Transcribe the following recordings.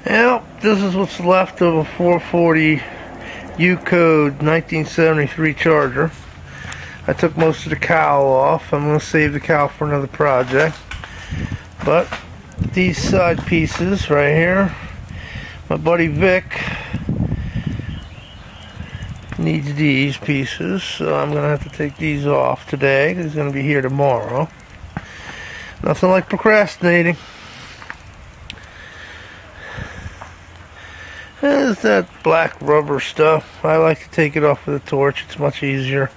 Yep, this is what's left of a 440 U-Code 1973 Charger. I took most of the cowl off. I'm going to save the cowl for another project. But these side pieces right here, my buddy Vic needs these pieces, so I'm going to have to take these off today. He's going to be here tomorrow. Nothing like procrastinating. There's that black rubber stuff. I like to take it off with a torch. It's much easier.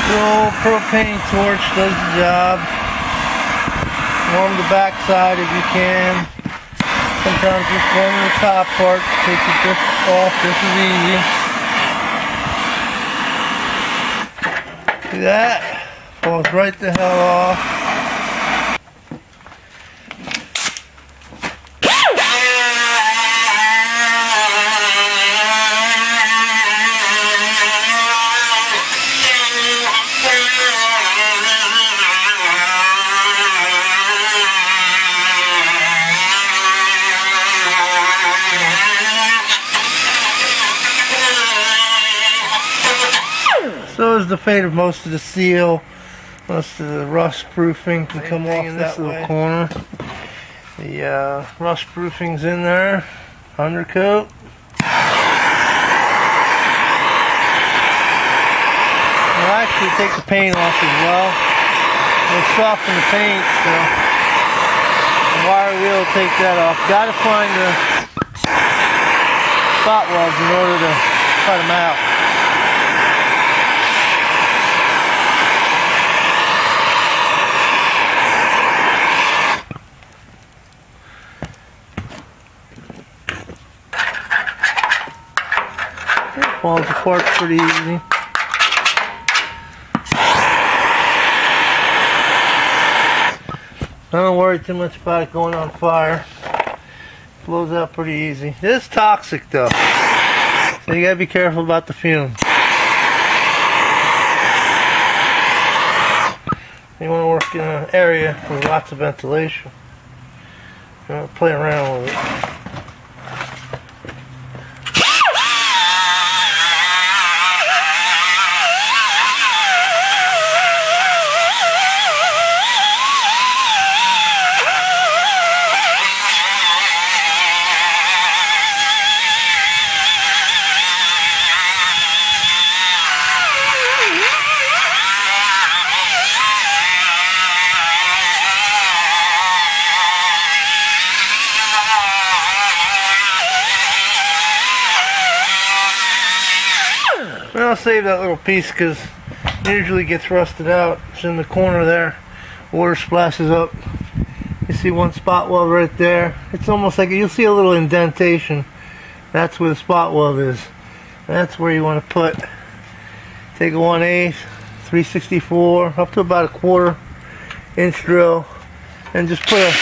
The old propane torch does the job. Warm the back side if you can. Sometimes just warming the top part takes it just off just as easy. See that? Falls right the hell off. So is the fate of most of the seal. Most of the rust proofing can come off in this little corner. The rust proofing's in there. Undercoat. I'll actually take the paint off as well. It'll soften the paint, so the wire wheel will take that off. Gotta find the spot welds in order to cut them out. Falls apart pretty easy. I don't worry too much about it going on fire. Blows out pretty easy. It is toxic though, so you gotta be careful about the fumes. You want to work in an area with lots of ventilation. You want to play around with it. I'll save that little piece because it usually gets rusted out. It's in the corner there. Water splashes up. You see one spot weld right there. It's almost like you'll see a little indentation. That's where the spot weld is. That's where you want to put. Take a 1/8, 3/64, up to about a 1/4 inch drill, and just put a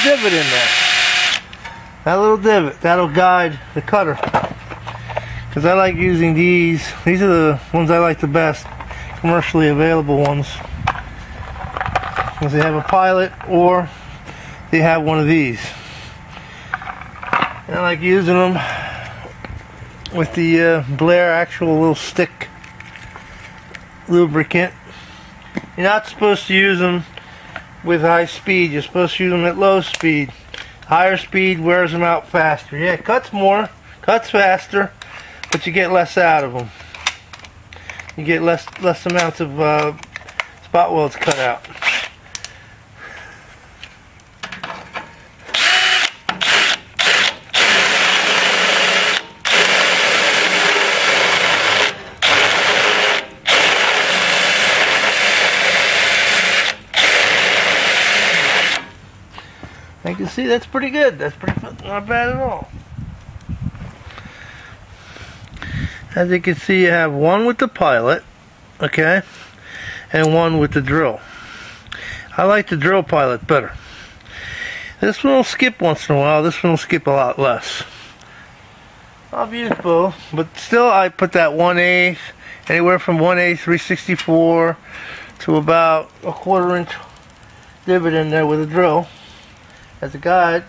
divot in there. That little divot, that'll guide the cutter. Because I like using these. These are the ones I like the best, commercially available ones. Because they have a pilot or they have one of these. And I like using them with the Blair actual little stick lubricant. You're not supposed to use them with high speed. You're supposed to use them at low speed. Higher speed wears them out faster. Yeah, it cuts more, cuts faster, but you get less out of them. You get less amounts of spot welds cut out. You can see that's pretty good. That's not bad at all. As you can see, you have one with the pilot, okay, and one with the drill. I like the drill pilot better. This one will skip once in a while. This one will skip a lot less. I've used both, but still I put that 1/8, anywhere from 1/8 3/64 to about a 1/4 inch divot in there with a drill as a guide.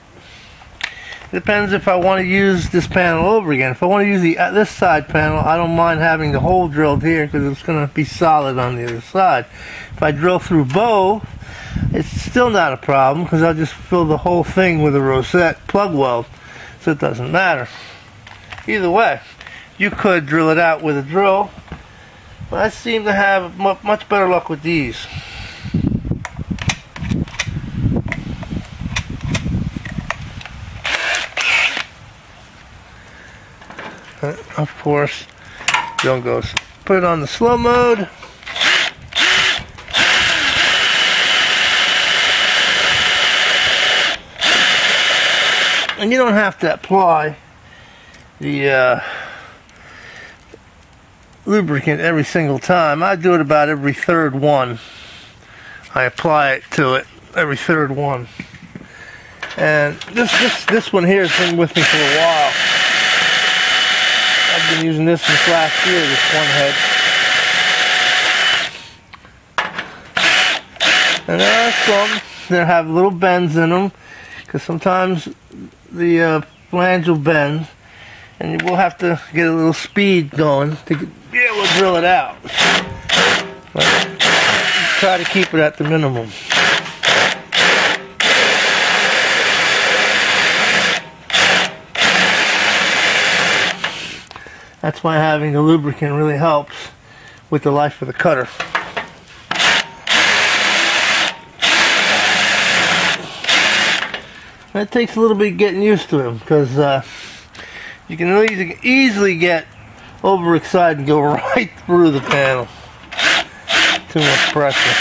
It depends if I want to use this panel over again. If I want to use this side panel, I don't mind having the hole drilled here because it's going to be solid on the other side. If I drill through both, it's still not a problem because I'll just fill the whole thing with a rosette plug weld, so it doesn't matter. Either way, you could drill it out with a drill, but I seem to have much better luck with these. Of course, don't go. Put it on the slow mode. And you don't have to apply the lubricant every single time. I do it about every third one. I apply it to it every third one. And this one here has been with me for a while. I've been using this since last year, this one head. And there are some that have little bends in them, because sometimes the flange will bend, and you will have to get a little speed going to be able to drill it out. But try to keep it at the minimum. That's why having the lubricant really helps with the life of the cutter. That takes a little bit getting used to them because you can really easily get overexcited and go right through the panel. Too much pressure.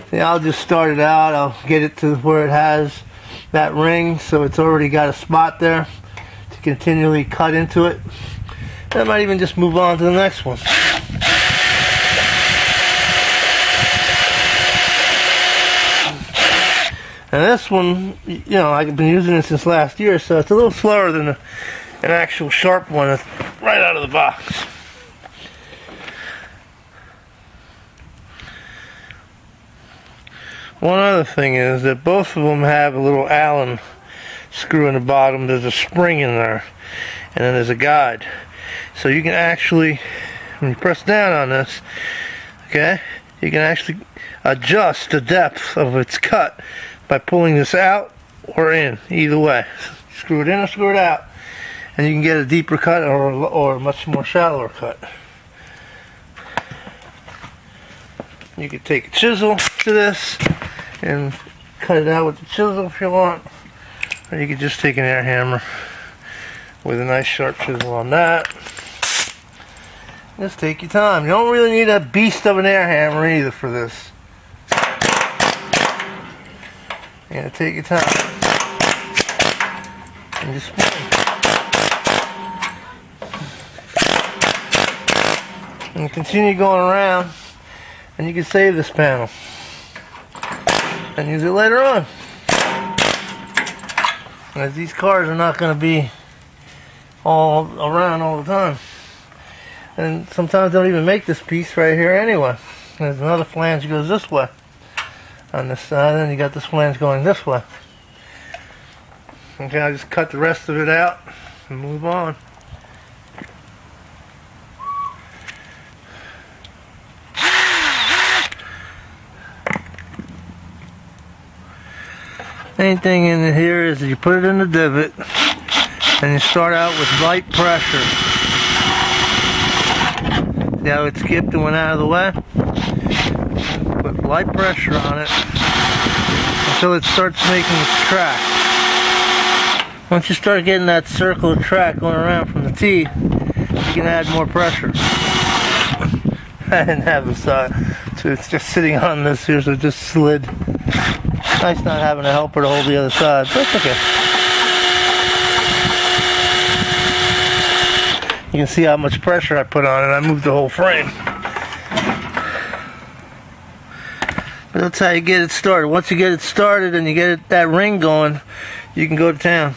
See, I'll just start it out. I'll get it to where it has that ring, so it's already got a spot there to continually cut into it. And I might even just move on to the next one. And this one, you know, I've been using it since last year, so it's a little slower than an actual sharp one that's right out of the box. One other thing is that both of them have a little Allen screw in the bottom. There's a spring in there, and then there's a guide. So you can actually, when you press down on this, okay, you can actually adjust the depth of its cut by pulling this out or in, either way. Screw it in or screw it out, and you can get a deeper cut or a much more shallower cut. You can take a chisel to this and cut it out with the chisel if you want, or you could just take an air hammer with a nice sharp chisel on that. Just take your time. You don't really need a beast of an air hammer either for this. You gotta take your time and just swing. And continue going around, and you can save this panel and use it later on, as these cars are not going to be all around all the time, and sometimes they don't even make this piece right here anyway. There's another flange that goes this way on this side, and then you got this flange going this way. Okay, I'll just cut the rest of it out and move on. Main thing in here is you put it in the divot and you start out with light pressure. See how it skipped and went out of the way? Put light pressure on it until it starts making its track. Once you start getting that circle of track going around from the teeth, you can add more pressure. I didn't have this side, so it's just sitting on this here, so it just slid. Nice not having a helper to hold the other side, but it's okay. You can see how much pressure I put on it. I moved the whole frame. But that's how you get it started. Once you get it started and you get that ring going, you can go to town.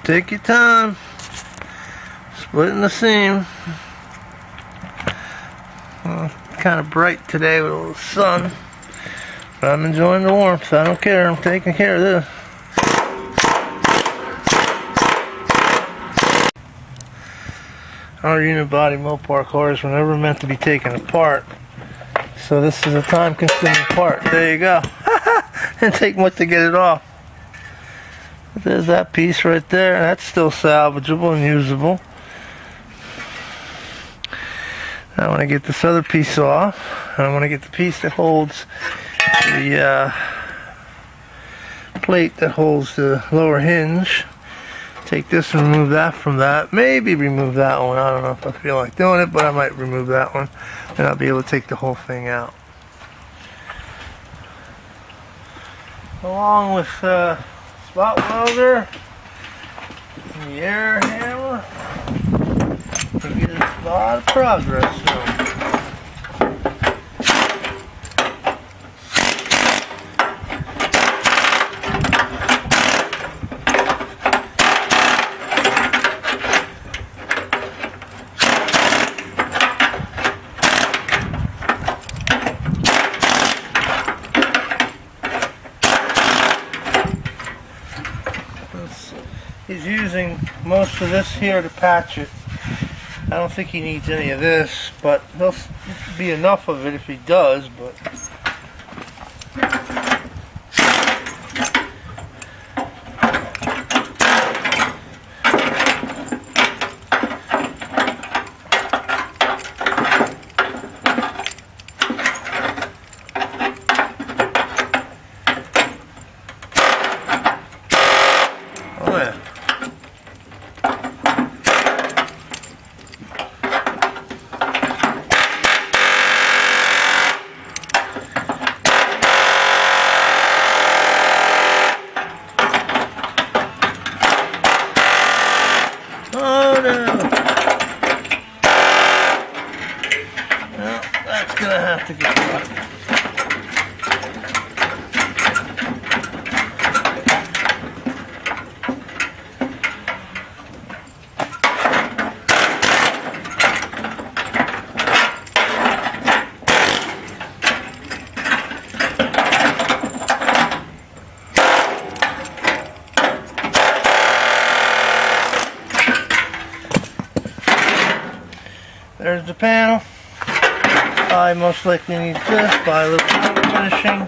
Take your time. Splitting the seam. Kind of bright today with a little sun. But I'm enjoying the warmth, so I don't care. I'm taking care of this. Our unibody Mopar cars were never meant to be taken apart. So this is a time-consuming part. There you go. Didn't take much to get it off. There's that piece right there. That's still salvageable and usable. I want to get this other piece off. I want to get the piece that holds the plate that holds the lower hinge. Take this and remove that from that. Maybe remove that one. I don't know if I feel like doing it, but I might remove that one. And I'll be able to take the whole thing out. Along with spot welder and the air hammer, we get a lot of progress. He's using most of this here to patch it. I don't think he needs any of this, but there'll be enough of it if he does. But oh yeah. Oh no! Well, that's gonna have to get cut. There's the panel. I most likely need this, buy a little powder finishing.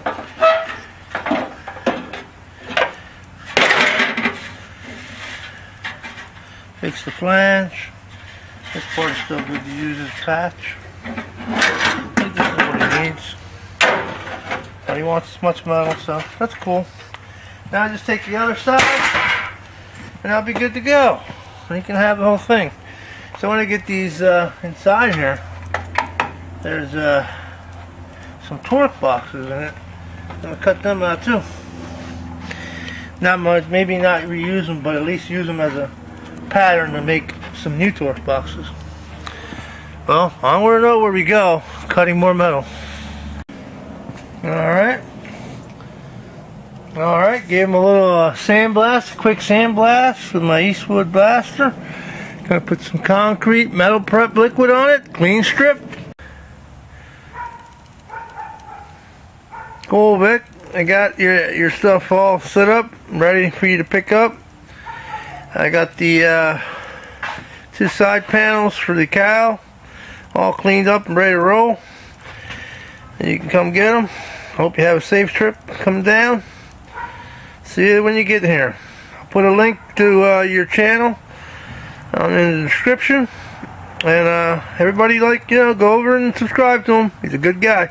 Fix the flange. This part is still good to use as patch. I think this is what he needs. But he wants as much metal, so that's cool. Now I just take the other side and I'll be good to go. You can have the whole thing. So when I get these inside here, there's some torque boxes in it. I'm going to cut them out too. Not much, maybe not reuse them, but at least use them as a pattern to make some new torque boxes. Well, onward and over we go, cutting more metal. Alright, gave him a little sandblast, a quick sandblast with my Eastwood blaster. Gonna put some concrete metal prep liquid on it, clean strip. Cool, Vic. I got your stuff all set up, ready for you to pick up. I got the two side panels for the cow all cleaned up and ready to roll. And you can come get them. Hope you have a safe trip coming down. See you when you get here. I'll put a link to your channel in the description, and everybody, go over and subscribe to him. He's a good guy.